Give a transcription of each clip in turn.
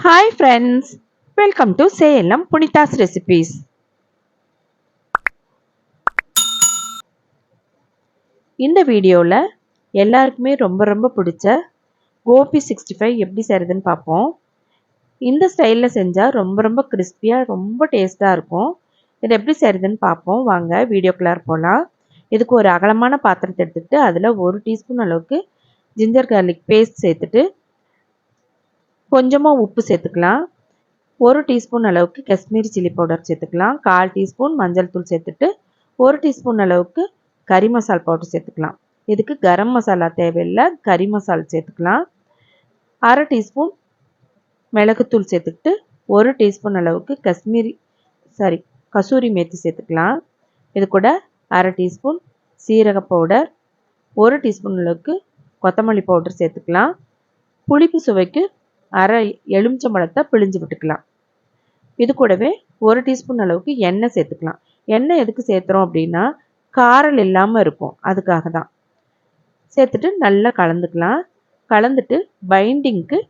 Hi friends, welcome to Salem புனிதாஸ் recipes. இந்த வீடியோவில் எல்லாருக்குமே ரொம்ப ரொம்ப பிடிச்ச கோபி 65 எப்படி செய்கிறதுன்னு பார்ப்போம். இந்த ஸ்டைலில் செஞ்சால் ரொம்ப ரொம்ப கிறிஸ்பியாக ரொம்ப டேஸ்ட்டாக இருக்கும். இதை எப்படி செய்கிறதுன்னு பார்ப்போம். வாங்க வீடியோக்குள்ளார போகலாம். இதுக்கு ஒரு அகலமான பாத்திரத்தை எடுத்துகிட்டு அதில் 1 டீஸ்பூன் அளவுக்கு ஜிஞ்சர் கார்லிக் பேஸ்ட் சேர்த்துட்டு கொஞ்சமாக உப்பு சேர்த்துக்கலாம். 1 டீஸ்பூன் அளவுக்கு காஷ்மீரி சில்லி பவுடர் சேர்த்துக்கலாம். 1/4 டீஸ்பூன் மஞ்சள் தூள் சேர்த்துட்டு 1 டீஸ்பூன் அளவுக்கு கறி மசால் பவுடர் சேர்த்துக்கலாம். இதுக்கு கரம் மசாலா தேவையில்லை, கறி மசால் சேர்த்துக்கலாம். 1/2 டீஸ்பூன் மிளகுத்தூள் சேர்த்துக்கிட்டு 1 டீஸ்பூன் அளவுக்கு கசூரி மேத்தி சேர்த்துக்கலாம். இது கூட 1/2 டீஸ்பூன் சீரக பவுடர், 1 டீஸ்பூன் அளவுக்கு கொத்தமல்லி பவுடர் சேர்த்துக்கலாம். புளிப்பு சுவைக்கு 1/2 எலுமிச்சம்பழத்தை பிழிஞ்சு விட்டுக்கலாம். இது கூடவே 1 டீஸ்பூன் அளவுக்கு எண்ணெய் சேர்த்துக்கலாம். எண்ணெய் எதுக்கு சேர்த்துறோம் அப்படின்னா காரல் இல்லாமல் இருக்கும், அதுக்காக தான். சேர்த்துட்டு நல்லா கலந்துக்கலாம். கலந்துட்டு பைண்டிங்க்கு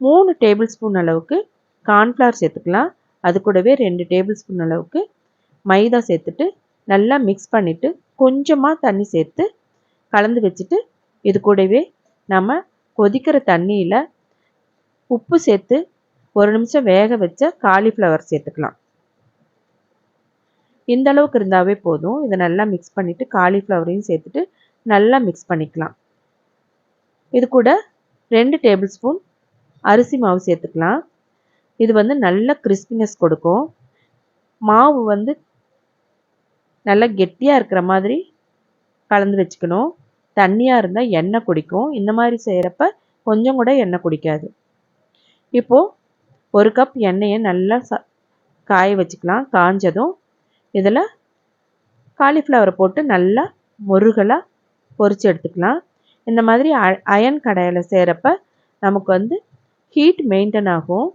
3 டேபிள் ஸ்பூன் அளவுக்கு கார்ன்ஃப்ளவர் சேர்த்துக்கலாம். அது கூடவே 2 டேபிள் ஸ்பூன் அளவுக்கு மைதா சேர்த்துட்டு நல்லா மிக்ஸ் பண்ணிவிட்டு கொஞ்சமாக தண்ணி சேர்த்து கலந்து வச்சுட்டு இது கூடவே நம்ம கொதிக்கிற தண்ணியில் உப்பு சேர்த்து 1 நிமிஷம் வேக வச்ச காலிஃப்ளவர் சேர்த்துக்கலாம். இந்த அளவுக்கு இருந்தாவே போதும். இதை நல்லா மிக்ஸ் பண்ணிவிட்டு காலிஃப்ளவரையும் சேர்த்துட்டு நல்லா மிக்ஸ் பண்ணிக்கலாம். இது கூட 2 டேபிள் ஸ்பூன் அரிசி மாவு சேர்த்துக்கலாம். இது நல்ல கிறிஸ்பினஸ் கொடுக்கும். மாவு நல்லா கெட்டியாக இருக்கிற மாதிரி கலந்து வச்சுக்கணும். தண்ணியாக இருந்தால் எண்ணெய் குடிக்கும். இந்த மாதிரி செய்கிறப்ப கொஞ்சம் கூட எண்ணெய் குடிக்காது. இப்போது 1 கப் எண்ணெயை நல்லா காய வச்சுக்கலாம். காஞ்சதும் இதில் காலிஃப்ளவரை போட்டு நல்லா முருகலாக பொரித்து எடுத்துக்கலாம். இந்த மாதிரி அயன் கடாயில் செய்கிறப்ப நமக்கு ஹீட் மெயின்டைன் ஆகும்.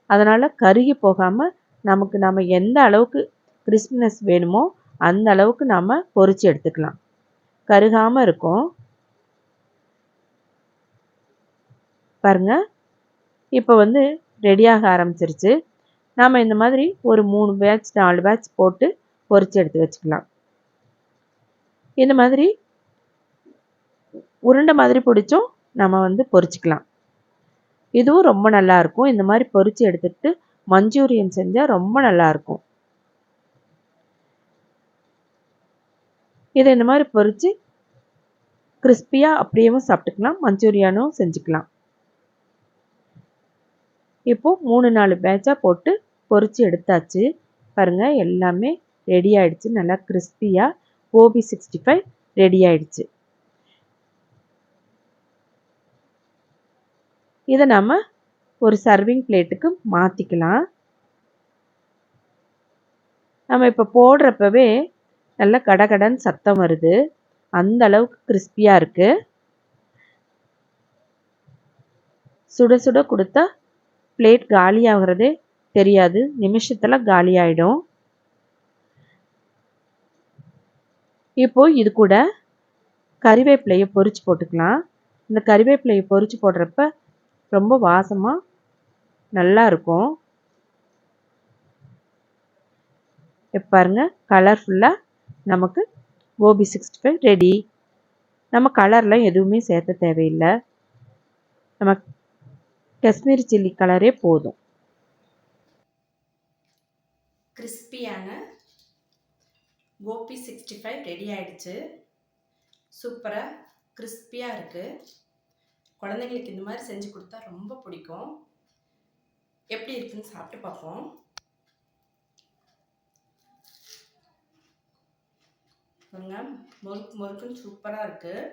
அதனால் கருகி போகாமல் நம்ம எந்த அளவுக்கு கிறிஸ்பினஸ் வேணுமோ அந்த அளவுக்கு நாம் பொரித்து எடுத்துக்கலாம். கருகாமல் இருக்கும். பாருங்கள், இப்போ ரெடியாக ஆரம்பிச்சிருச்சு. நாம் இந்த மாதிரி ஒரு 3 பேட்ச் 4 பேட்ச் போட்டு பொரித்து எடுத்து வச்சுக்கலாம். இந்த மாதிரி உருண்டை மாதிரி பிடிச்சும் நம்ம பொரிச்சிக்கலாம். இதுவும் ரொம்ப நல்லாயிருக்கும். இந்த மாதிரி பொரித்து எடுத்துகிட்டு மஞ்சூரியன் செஞ்சால் ரொம்ப நல்லாயிருக்கும். இதை இந்த மாதிரி பொரித்து கிறிஸ்பியாக அப்படியேவும் சாப்பிட்டுக்கலாம், மஞ்சூரியானும் செஞ்சுக்கலாம். இப்போது 3-4 பேட்சாக போட்டு பொரித்து எடுத்தாச்சு. பாருங்கள், எல்லாமே ரெடி ஆகிடுச்சு. நல்லா கிறிஸ்பியாக கோபி 65 ரெடி ஆகிடுச்சு. இதை நம்ம ஒரு சர்விங் பிளேட்டுக்கு மாற்றிக்கலாம். நம்ம இப்போ போடுறப்பவே நல்லா கடகடன்னு சத்தம் வருது. அந்த அளவுக்கு கிறிஸ்பியாக இருக்குது. சுட சுட கொடுத்தா பிளேட் காலி ஆகிறதே தெரியாது. நிமிஷத்தில் காலி ஆகிடும். இப்போது இது கூட கறிவேப்பிலையை பொரித்து போட்டுக்கலாம். இந்த கறிவேப்பிலையை பொரித்து போடுறப்ப ரொம்ப வாசமாக நல்லா இருக்கும். இப்போ பாருங்கள், கலர்ஃபுல்லாக நமக்கு கோபி 65 ரெடி. நம்ம கலர்லாம் எதுவுமே சேர்த்த தேவையில்லை. நம்ம காஷ்மீரி சில்லி கலரே போதும். கிறிஸ்பியான கோபி 65 ரெடி ஆகிடுச்சு. சூப்பராக கிறிஸ்பியாக இருக்குது. குழந்தைங்களுக்கு இந்த மாதிரி செஞ்சு கொடுத்தா ரொம்ப பிடிக்கும். எப்படி இருக்குன்னு சாப்பிட்டு பார்ப்போம். முறுக்குன்னு சூப்பராக இருக்குது.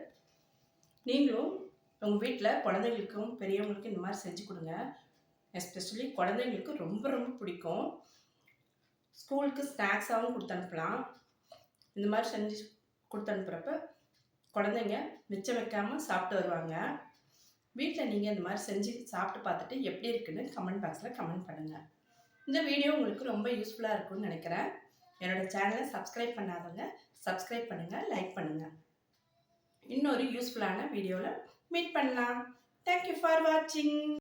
நீங்களும் உங்கள் வீட்டில் குழந்தைங்களுக்கும் பெரியவங்களுக்கும் இந்த மாதிரி செஞ்சு கொடுங்க. எஸ்பெஷலி குழந்தைங்களுக்கு ரொம்ப ரொம்ப பிடிக்கும். ஸ்கூலுக்கு ஸ்நாக்ஸாகவும் கொடுத்து அனுப்பலாம். இந்த மாதிரி செஞ்சு கொடுத்து அனுப்புகிறப்ப குழந்தைங்க மிச்சம் வைக்காமல் சாப்பிட்டு வருவாங்க. வீட்டில் நீங்கள் இந்த மாதிரி செஞ்சு சாப்பிட்டு பார்த்துட்டு எப்படி இருக்குன்னு கமெண்ட் பாக்ஸில் கமெண்ட் பண்ணுங்கள். இந்த வீடியோ உங்களுக்கு ரொம்ப யூஸ்ஃபுல்லாக இருக்கும்னு நினைக்கிறேன். என்னோடய சேனலை சப்ஸ்கிரைப் பண்ணாதவங்க சப்ஸ்கிரைப் பண்ணுங்கள், லைக் பண்ணுங்கள். இன்னொரு யூஸ்ஃபுல்லான வீடியோவில் மீட் பண்ணலாம். தேங்க்யூ ஃபார் வாட்சிங்.